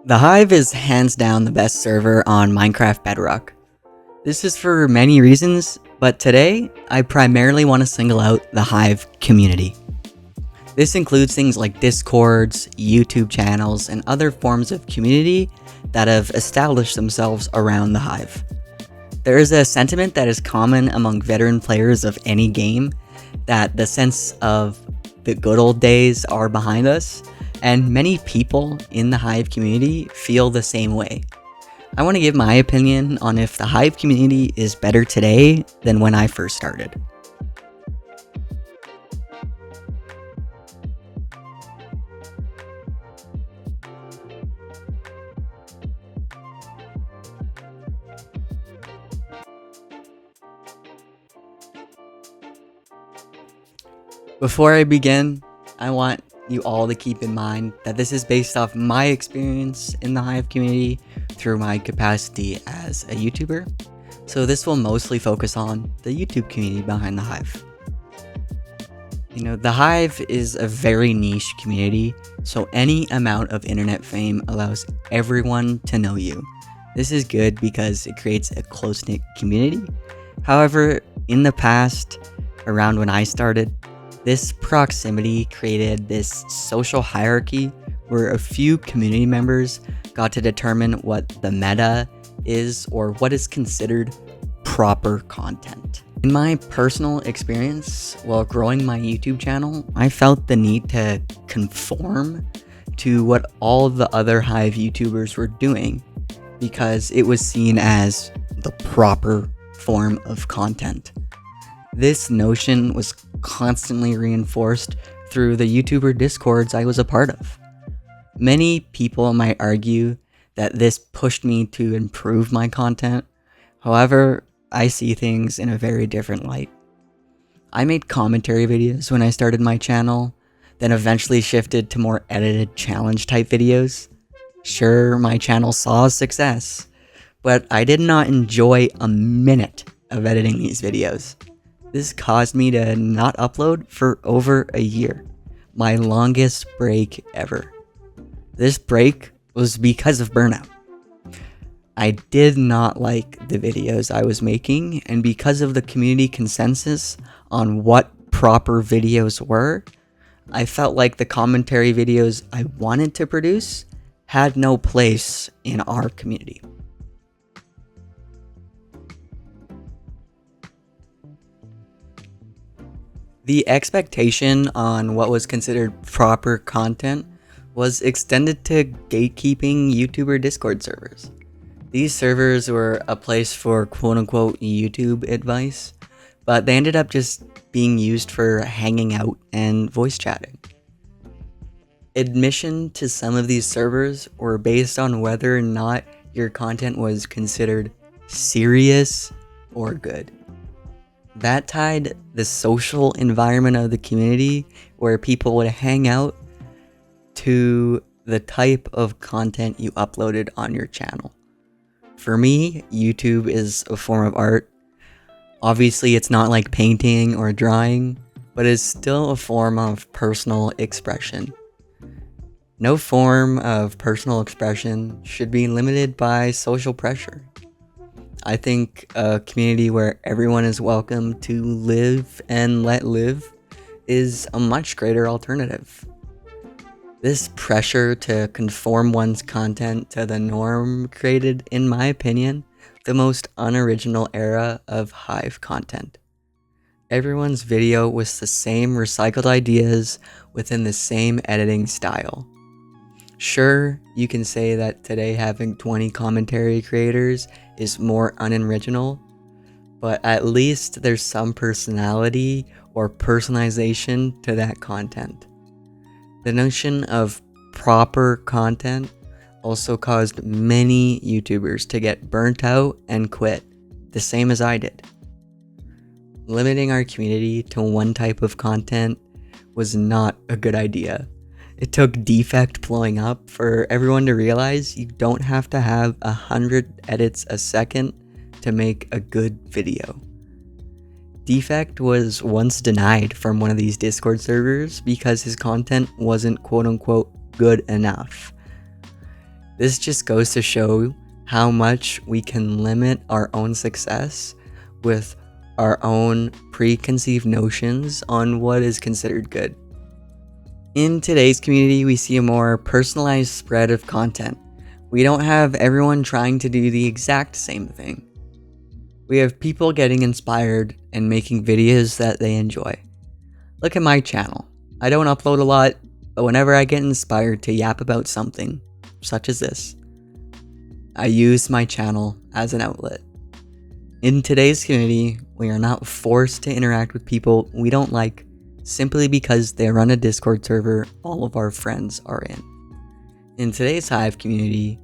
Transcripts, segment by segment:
The Hive is hands down the best server on Minecraft Bedrock. This is for many reasons, but today I primarily want to single out the Hive community. This includes things like Discords, YouTube channels, and other forms of community that have established themselves around the Hive. There is a sentiment that is common among veteran players of any game that the sense of the good old days are behind us, and many people in the Hive community feel the same way. I want to give my opinion on if the Hive community is better today than when I first started. Before I begin, I want you all to keep in mind that this is based off my experience in the Hive community through my capacity as a YouTuber. So this will mostly focus on the YouTube community behind the Hive. The Hive is a very niche community, so any amount of internet fame allows everyone to know you. This is good because it creates a close-knit community. However, in the past, around when I started, this proximity created this social hierarchy where a few community members got to determine what the meta is or what is considered proper content. In my personal experience while growing my YouTube channel, I felt the need to conform to what all the other Hive YouTubers were doing because it was seen as the proper form of content. This notion was constantly reinforced through the YouTuber Discords I was a part of. Many people might argue that this pushed me to improve my content. However, I see things in a very different light. I made commentary videos when I started my channel, then eventually shifted to more edited challenge type videos. Sure, my channel saw success, but I did not enjoy a minute of editing these videos. This caused me to not upload for over a year, my longest break ever. This break was because of burnout. I did not like the videos I was making, and because of the community consensus on what proper videos were, I felt like the commentary videos I wanted to produce had no place in our community. The expectation on what was considered proper content was extended to gatekeeping YouTuber Discord servers. These servers were a place for quote-unquote YouTube advice, but they ended up just being used for hanging out and voice chatting. Admission to some of these servers were based on whether or not your content was considered serious or good. That tied the social environment of the community where people would hang out to the type of content you uploaded on your channel. For me, YouTube is a form of art. Obviously, it's not like painting or drawing, but it's still a form of personal expression. No form of personal expression should be limited by social pressure. I think a community where everyone is welcome to live and let live is a much greater alternative. This pressure to conform one's content to the norm created, in my opinion, the most unoriginal era of Hive content. Everyone's video was the same recycled ideas within the same editing style. Sure, you can say that today having 20 commentary creators is more unoriginal, but at least there's some personality or personalization to that content. The notion of proper content also caused many YouTubers to get burnt out and quit, the same as I did. Limiting our community to one type of content was not a good idea. It took Defect blowing up for everyone to realize you don't have to have 100 edits a second to make a good video. Defect was once denied from one of these Discord servers because his content wasn't quote-unquote good enough. This just goes to show how much we can limit our own success with our own preconceived notions on what is considered good. In today's community, we see a more personalized spread of content. We don't have everyone trying to do the exact same thing. We have people getting inspired and making videos that they enjoy. Look at my channel. I don't upload a lot, but whenever I get inspired to yap about something, such as this, I use my channel as an outlet. In today's community, we are not forced to interact with people we don't like simply because they run a Discord server all of our friends are in. In today's Hive community,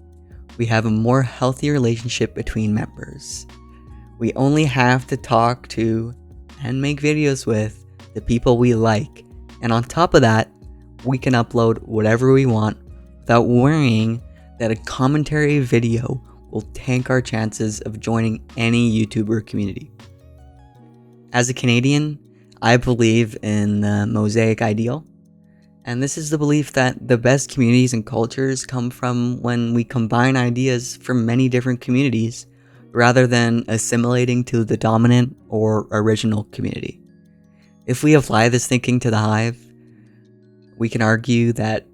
we have a more healthy relationship between members. We only have to talk to and make videos with the people we like, and on top of that, we can upload whatever we want without worrying that a commentary video will tank our chances of joining any YouTuber community. As a Canadian, I believe in the mosaic ideal, and this is the belief that the best communities and cultures come from when we combine ideas from many different communities rather than assimilating to the dominant or original community. If we apply this thinking to the Hive, we can argue that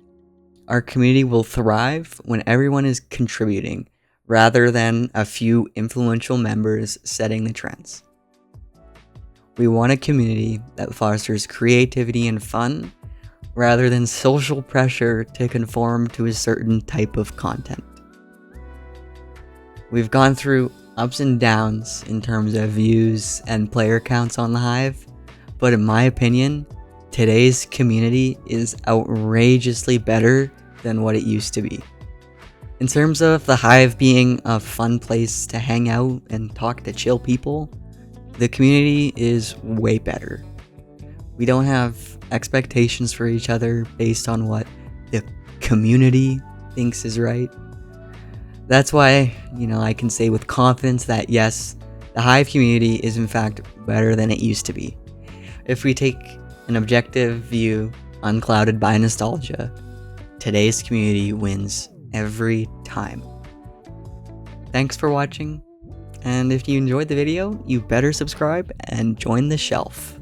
our community will thrive when everyone is contributing rather than a few influential members setting the trends. We want a community that fosters creativity and fun rather than social pressure to conform to a certain type of content. We've gone through ups and downs in terms of views and player counts on the Hive, but in my opinion, today's community is outrageously better than what it used to be. In terms of the Hive being a fun place to hang out and talk to chill people, the community is way better. We don't have expectations for each other based on what the community thinks is right. That's why, I can say with confidence that yes, the Hive community is in fact better than it used to be. If we take an objective view, unclouded by nostalgia, today's community wins every time. Thanks for watching, and if you enjoyed the video, you better subscribe and join the shelf.